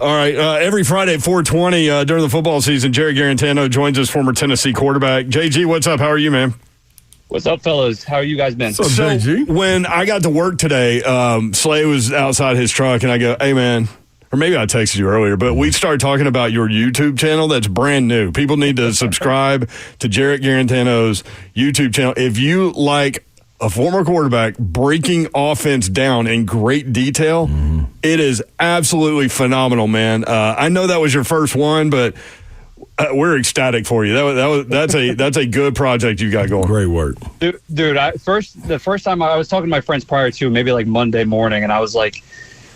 All right. Every Friday at 4:20 during the football season, Jarreth Garantano joins us, former Tennessee quarterback. JG, what's up? How are you, man? What's up, fellas? How are you guys been? So when I got to work today, Slay was outside his truck, and I go, hey, man, or maybe I texted you earlier, but we started talking about your YouTube channel that's brand new. People need to subscribe to Jarreth Garantano's YouTube channel. If you like a former quarterback breaking offense down in great detail, it is absolutely phenomenal, man. I know that was your first one, but we're ecstatic for you. That's a good project you got going. Great work, dude. The first time I was talking to my friends prior to maybe like Monday morning, and I was like,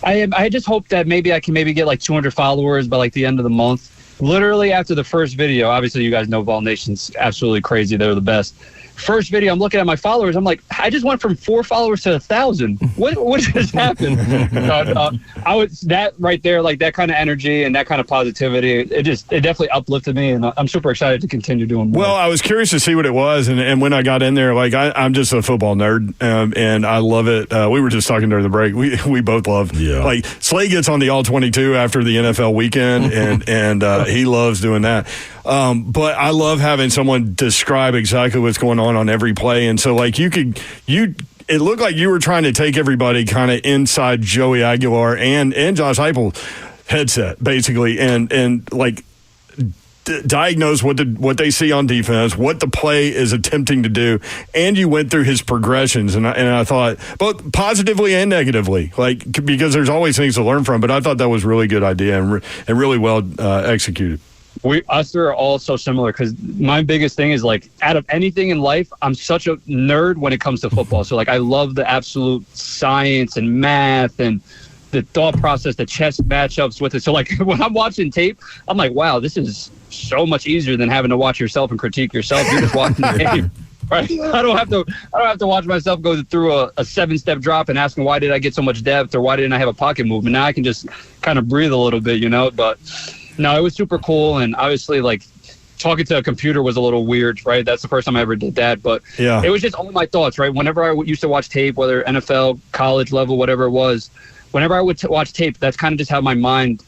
I just hope that maybe I can get like 200 followers by like the end of the month. Literally after the first video, obviously you guys know Vol Nation's absolutely crazy. They're the best. First video, I'm looking at my followers. I'm like, I just went from 4 followers to 1,000. What just happened? I was that right there, like that kind of energy and that kind of positivity. It definitely uplifted me, and I'm super excited to continue doing more. Well, I was curious to see what it was, and when I got in there, like I'm just a football nerd, and I love it. We were just talking during the break. We both love. Yeah. Like Slay gets on the All-22 after the NFL weekend, and he loves doing that. But I love having someone describe exactly what's going on every play. And so, like, it looked like you were trying to take everybody kind of inside Joey Aguilar and Josh Heupel's headset, basically, and like, diagnose what they see on defense, what the play is attempting to do, and you went through his progressions, and I thought both positively and negatively, like, because there's always things to learn from. But I thought that was a really good idea and really well executed. Us are all so similar, because my biggest thing is, like, out of anything in life, I'm such a nerd when it comes to football. So, like, I love the absolute science and math and the thought process, the chess matchups with it. So, like, when I'm watching tape, I'm like, wow, this is so much easier than having to watch yourself and critique yourself. You're just watching the game. Right? I don't have to watch myself go through a 7-step drop and asking why did I get so much depth or why didn't I have a pocket movement. Now I can just kind of breathe a little bit, but no, it was super cool. And obviously, like, talking to a computer was a little weird, right? That's the first time I ever did that. But yeah, it was just all my thoughts, right? Whenever I used to watch tape, whether NFL, college level, whatever it was, whenever I would watch tape, that's kind of just how my mind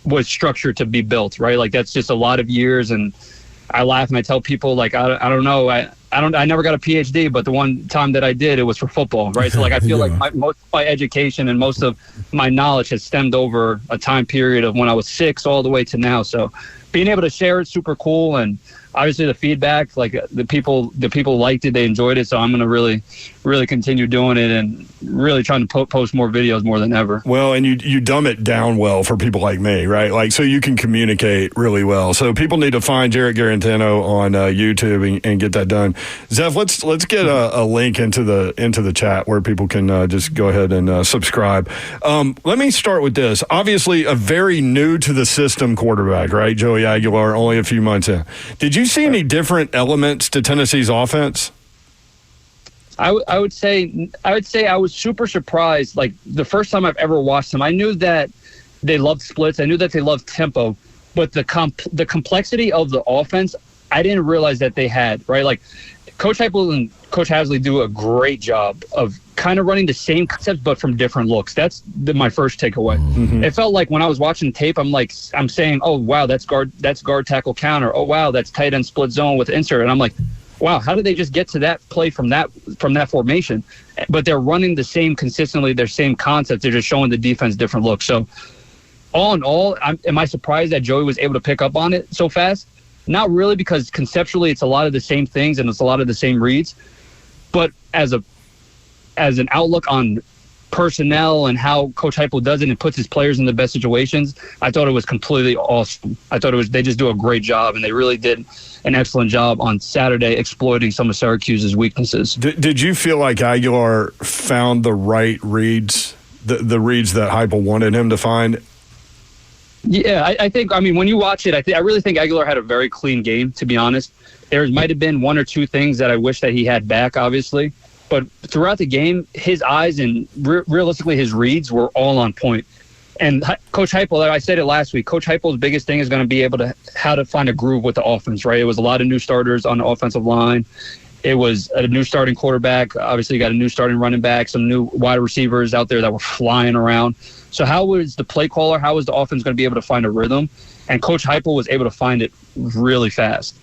was structured to be built, right? Like, that's just a lot of years. And I laugh and I tell people, like, I don't know. I never got a PhD, but the one time that I did, it was for football, right? So, like, I feel like most of my education and most of my knowledge has stemmed over a time period of when I was 6 all the way to now. So being able to share it, super cool. And obviously the feedback, like, the people liked it, they enjoyed it. So I'm going to really continue doing it and really trying to post more videos more than ever. Well, and you dumb it down well for people like me, right? Like, so you can communicate really well. So people need to find Jarreth Garantano on YouTube and get that done. Zeph, let's get a link into the chat where people can just go ahead and subscribe. Let me start with this. Obviously, a very new to the system quarterback, right? Joey Aguilar, only a few months in. Did you see any different elements to Tennessee's offense? I would say I was super surprised. Like, the first time I've ever watched them, I knew that they loved splits. I knew that they loved tempo, but the complexity of the offense, I didn't realize that they had, right? Like, Coach Heupel and Coach Hasley do a great job of kind of running the same concepts, but from different looks. That's my first takeaway. Mm-hmm. It felt like when I was watching tape, I'm saying, oh, wow, that's guard tackle counter. Oh, wow, that's tight end split zone with insert. And I'm like, wow, how did they just get to that play from that formation? But they're running the same consistently, their same concepts. They're just showing the defense different looks. So all in all, am I surprised that Joey was able to pick up on it so fast? Not really, because conceptually it's a lot of the same things and it's a lot of the same reads. But as an outlook on personnel and how Coach Heupel does it and puts his players in the best situations, I thought it was completely awesome. I thought they just do a great job, and they really did an excellent job on Saturday exploiting some of Syracuse's weaknesses. Did you feel like Aguilar found the right reads, the reads that Heupel wanted him to find? Yeah, I think, when you watch it, I really think Aguilar had a very clean game, to be honest. There might have been 1 or 2 things that I wish that he had back, obviously. But throughout the game, his eyes and realistically his reads were all on point. And Coach Heupel, like I said it last week, Coach Heupel's biggest thing is going to be able to how to find a groove with the offense, right? It was a lot of new starters on the offensive line. It was a new starting quarterback. Obviously, you got a new starting running back, some new wide receivers out there that were flying around. So how was the play caller, how was the offense going to be able to find a rhythm? And Coach Heupel was able to find it really fast.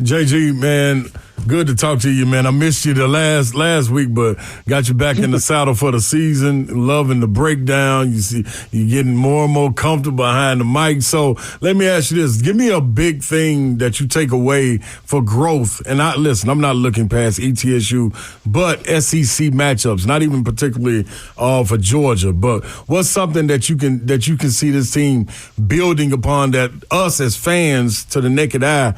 JG, man, good to talk to you, man. I missed you the last week, but got you back in the saddle for the season. Loving the breakdown. You see, you're getting more and more comfortable behind the mic. So let me ask you this: give me a big thing that you take away for growth. And I'm not looking past ETSU, but SEC matchups. Not even particularly for Georgia, but what's something that you can see this team building upon that us as fans to the naked eye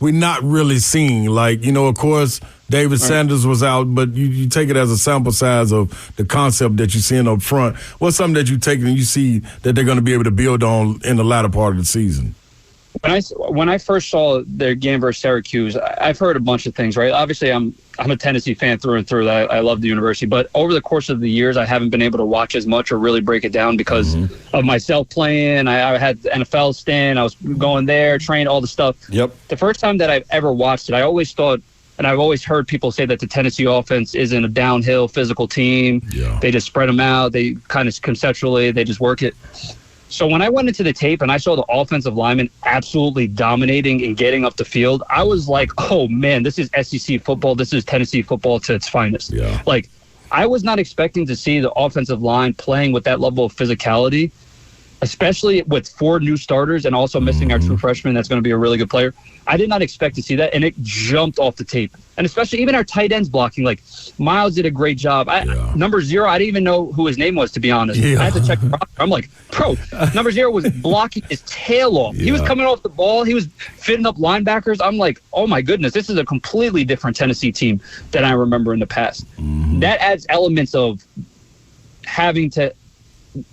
we're not really seeing. Like, of course, David Sanders was out, but you take it as a sample size of the concept that you're seeing up front. What's something that you take and you see that they're going to be able to build on in the latter part of the season? When I first saw their game versus Syracuse, I've heard a bunch of things, right? Obviously, I'm a Tennessee fan through and through. I love the university. But over the course of the years, I haven't been able to watch as much or really break it down because of myself playing. I had the NFL stint. I was going there, trained, all the stuff. Yep. The first time that I've ever watched it, I always thought, and I've always heard people say that the Tennessee offense isn't a downhill physical team. Yeah. They just spread them out. They kind of conceptually, they just work it. So when I went into the tape and I saw the offensive linemen absolutely dominating and getting up the field, I was like, oh, man, this is SEC football. This is Tennessee football to its finest. Yeah. Like, I was not expecting to see the offensive line playing with that level of physicality, especially with 4 new starters and also missing our true freshman that's going to be a really good player. I did not expect to see that, and it jumped off the tape. And especially even our tight ends blocking. Like, Miles did a great job. Number 0, I didn't even know who his name was, to be honest. Yeah. I had to check the roster. I'm like, bro, number 0 was blocking his tail off. Yeah. He was coming off the ball. He was fitting up linebackers. I'm like, oh, my goodness, this is a completely different Tennessee team than I remember in the past. That adds elements of having to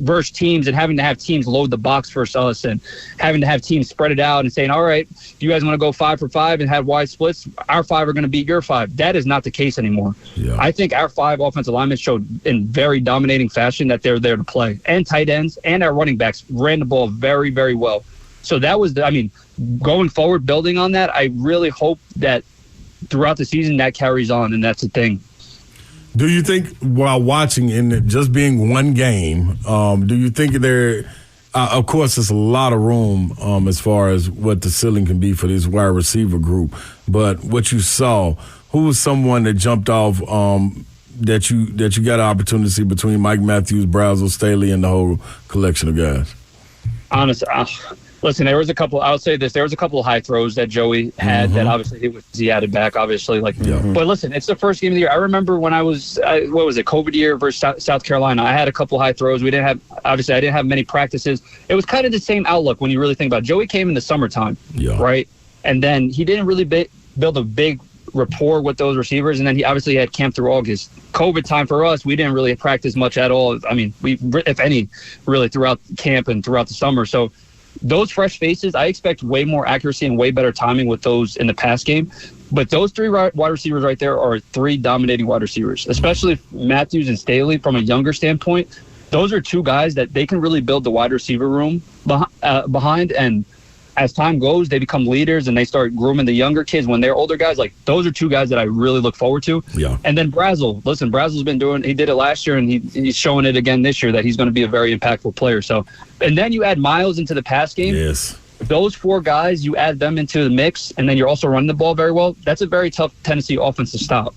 versus teams and having to have teams load the box versus us and having to have teams spread it out and saying, all right, if you guys want to go 5 for 5 and have wide splits, our 5 are going to beat your 5. That is not the case anymore. Yeah. I think our 5 offensive linemen showed in very dominating fashion that they're there to play. And tight ends and our running backs ran the ball very, very well. So that was, going forward, building on that, I really hope that throughout the season that carries on, and that's the thing. Do you think, while watching in just being one game, do you think there, of course, there's a lot of room as far as what the ceiling can be for this wide receiver group, but what you saw, who was someone that jumped off that you got an opportunity to see between Mike Matthews, Brazel, Staley, and the whole collection of guys? Honestly, listen, there was a couple. I'll say this: there was a couple of high throws that Joey had that obviously he added back. Obviously, but listen, it's the first game of the year. I remember when I was what was it, COVID year versus South Carolina. I had a couple high throws. I didn't have many practices. It was kind of the same outlook when you really think about it. Joey came in the summertime, right, and then he didn't really build a big rapport with those receivers, and then he obviously had camp through August. COVID time for us, we didn't really practice much at all. We, if any, really throughout camp and throughout the summer. So those fresh faces, I expect way more accuracy and way better timing with those in the pass game. But those 3 wide receivers right there are 3 dominating wide receivers, especially Matthews and Staley from a younger standpoint. Those are 2 guys that they can really build the wide receiver room behind. And as time goes, they become leaders and they start grooming the younger kids when they're older guys. Like, those are 2 guys that I really look forward to. Yeah. And then Brazel. Listen, Brazel's been he did it last year and he's showing it again this year that he's going to be a very impactful player. So, and then you add Miles into the pass game. Yes. Those 4 guys, you add them into the mix, and then you're also running the ball very well. That's a very tough Tennessee offense to stop.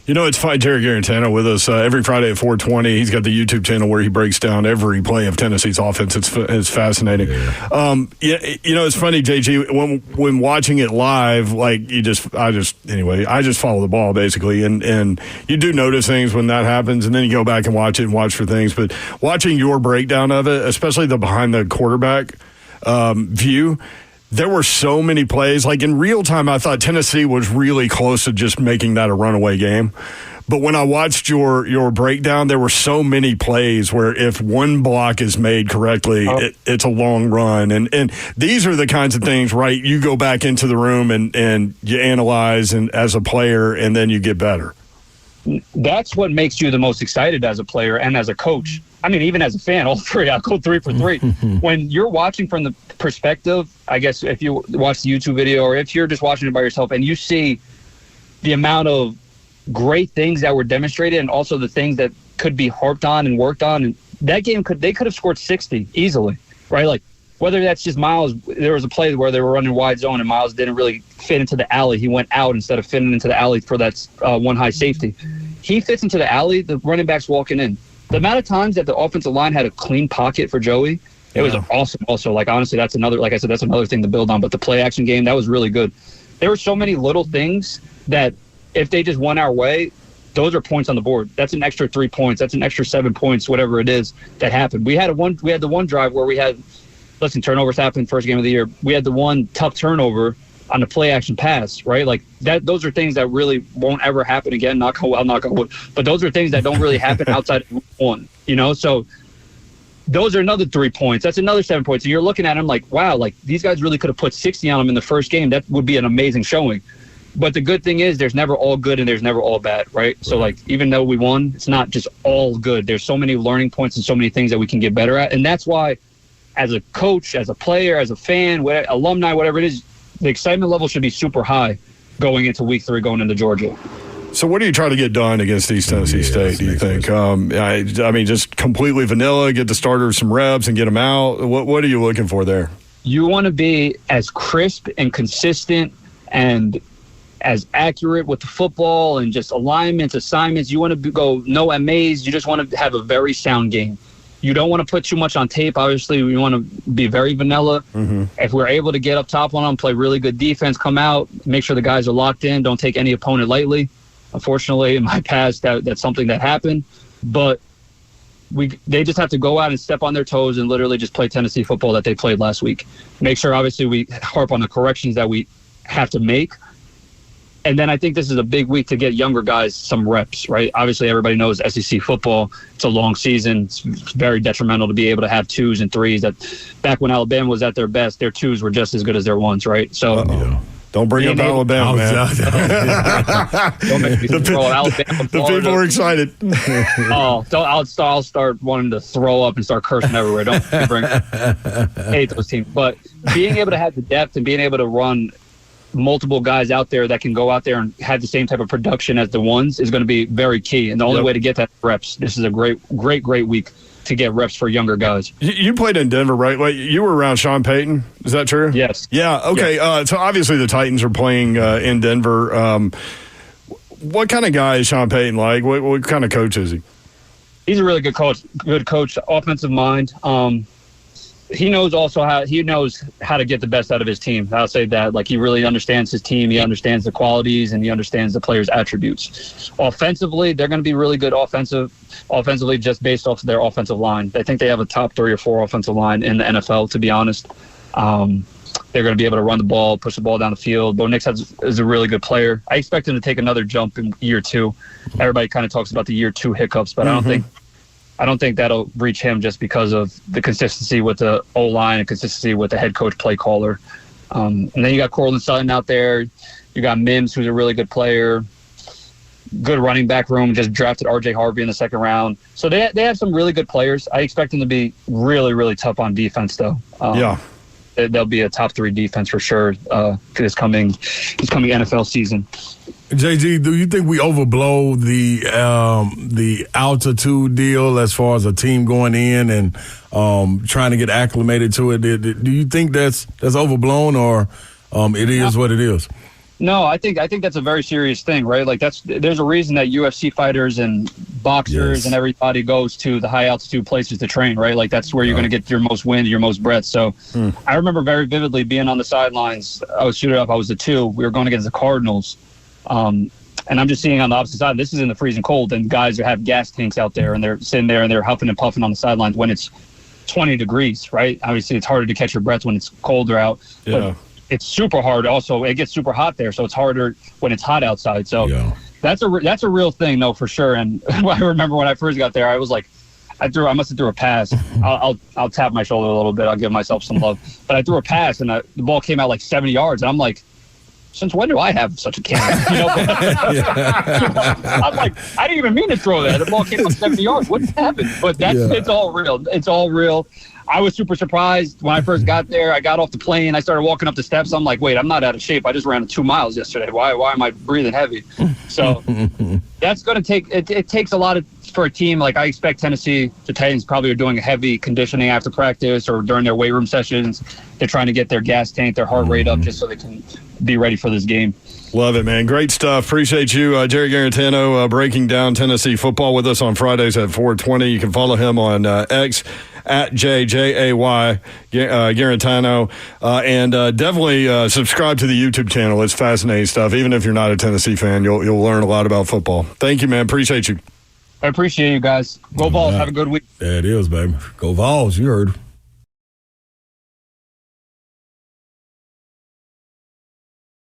It's fine. Jarreth Garantano with us every Friday at 4:20. He's got the YouTube channel where he breaks down every play of Tennessee's offense. It's fascinating. Yeah. It's funny, JG, when watching it live, like I just follow the ball basically, and you do notice things when that happens, and then you go back and watch it and watch for things. But watching your breakdown of it, especially the behind the quarterback view. There were so many plays. Like, in real time, I thought Tennessee was really close to just making that a runaway game. But when I watched your breakdown, there were so many plays where if one block is made correctly, it's a long run. And these are the kinds of things, right? You go back into the room and you analyze and as a player, and then you get better. that's what makes you the most excited as a player and as a coach. I mean, even as a fan, all three. I'll go 3 for 3. When you're watching from the perspective, I guess if you watch the YouTube video or if you're just watching it by yourself and you see the amount of great things that were demonstrated and also the things that could be harped on and worked on, and that game they could have scored 60 easily, right? Like, whether that's just Miles, there was a play where they were running wide zone and Miles didn't really fit into the alley. He went out instead of fitting into the alley for that one high safety. He fits into the alley, the running back's walking in. The amount of times that the offensive line had a clean pocket for Joey, it was awesome. Also, like, honestly, that's another, like I said, that's another thing to build on. But the play action game, that was really good. There were so many little things that if they just went our way, those are points on the board. That's an extra 3 points. That's an extra 7 points, whatever it is that happened. We had the one drive where we had, listen, turnovers happened first game of the year. We had the one tough turnover on the play action pass, right? Like that, those are things that really won't ever happen again. Knock on wood. But those are things that don't really happen outside of one, you know? So those are another 3 points. That's another 7 points. And you're looking at them like, wow, like these guys really could have put 60 on them in the first game. That would be an amazing showing. But the good thing is there's never all good and there's never all bad, right? So, like, even though we won, it's not just all good. There's so many learning points and so many things that we can get better at. And that's why, as a coach, as a player, as a fan, alumni, whatever it is, the excitement level should be super high going into week 3, going into Georgia. So what are you trying to get done against East Tennessee State, do you think? I mean, just completely vanilla, get the starters some reps and get them out? What are you looking for there? You want to be as crisp and consistent and as accurate with the football and just alignments, assignments. You want to go no MAs. You just want to have a very sound game. You don't want to put too much on tape. Obviously, we want to be very vanilla. Mm-hmm. If we're able to get up top on them, play really good defense, come out, make sure the guys are locked in, don't take any opponent lightly. Unfortunately, in my past, that's something that happened. But they just have to go out and step on their toes and literally just play Tennessee football that they played last week. Make sure, obviously, we harp on the corrections that we have to make. And then I think this is a big week to get younger guys some reps, right? Obviously, everybody knows SEC football. It's a long season. It's very detrimental to be able to have 2s and 3s. That back when Alabama was at their best, their 2s were just as good as their 1s, right? So don't bring up Alabama, man. Don't make me throw Alabama. The people are excited. I'll start wanting to throw up and start cursing everywhere. Don't hate those teams. But being able to have the depth and being able to run multiple guys out there that can go out there and have the same type of production as the 1s is going to be very key. And the only way to get that reps, this is a great week to get reps for younger guys. You played in Denver, right? Like, you were around Sean Payton. Is that true? Yes. Yeah. Okay. Yes. So obviously the Titans are playing in Denver. What kind of guy is Sean Payton like? What kind of coach is he? He's a really good coach, offensive mind. He knows how to get the best out of his team. I'll say that. Like, he really understands his team. He understands the qualities and he understands the players' attributes. Offensively, they're going to be really good offensively just based off of their offensive line. I think they have a top 3 or 4 offensive line in the NFL, to be honest. They're going to be able to run the ball, push the ball down the field. Bo Nix is a really good player. I expect him to take another jump in year 2. Everybody kind of talks about the year 2 hiccups, but I don't think that'll reach him just because of the consistency with the O-line and consistency with the head coach play caller. And then you got Cortland Sutton out there. You got Mims, who's a really good player. Good running back room. Just drafted R.J. Harvey in the 2nd round. So they have some really good players. I expect them to be really, really tough on defense, though. They'll be a top 3 defense for sure this coming NFL season. JG, do you think we overblow the altitude deal as far as a team going in and trying to get acclimated to it? Do you think that's overblown, or it is what it is? No, I think that's a very serious thing, right? Like, there's a reason that UFC fighters and boxers and everybody goes to the high altitude places to train, right? Like, that's where you're going to get your most wind, your most breath. So I remember very vividly being on the sidelines. I was shooting up. I was the 2. We were going against the Cardinals. And I'm just seeing on the opposite side, this is in the freezing cold, and guys have gas tanks out there, and they're sitting there and they're huffing and puffing on the sidelines when it's 20 degrees, right? Obviously, it's harder to catch your breath when it's colder out. Yeah. But it's super hard. Also, it gets super hot there, so it's harder when it's hot outside. So that's a real thing, though, for sure. And I remember when I first got there, I was like, I must have threw a pass. I'll tap my shoulder a little bit. I'll give myself some love. But I threw a pass, and the ball came out like 70 yards, and I'm like, since when do I have such a cannon? I'm like, I didn't even mean to throw that. The ball came up 70 yards. What happened? But it's all real. It's all real. I was super surprised when I first got there. I got off the plane. I started walking up the steps. I'm like, wait, I'm not out of shape. I just ran 2 miles yesterday. Why am I breathing heavy? So that's going to take – it takes a lot for a team. Like, I expect Tennessee, the Titans probably are doing heavy conditioning after practice or during their weight room sessions. They're trying to get their gas tank, their heart rate up just so they can be ready for this game. Love it, man. Great stuff. Appreciate you. Jarreth Garantano breaking down Tennessee football with us on Fridays at 4:20. You can follow him on X at JJAY Garantano. And definitely subscribe to the YouTube channel. It's fascinating stuff. Even if you're not a Tennessee fan, you'll learn a lot about football. Thank you, man. Appreciate you. I appreciate you guys. Go Vols. Have a good week. There it is, baby. Go Vols. You heard.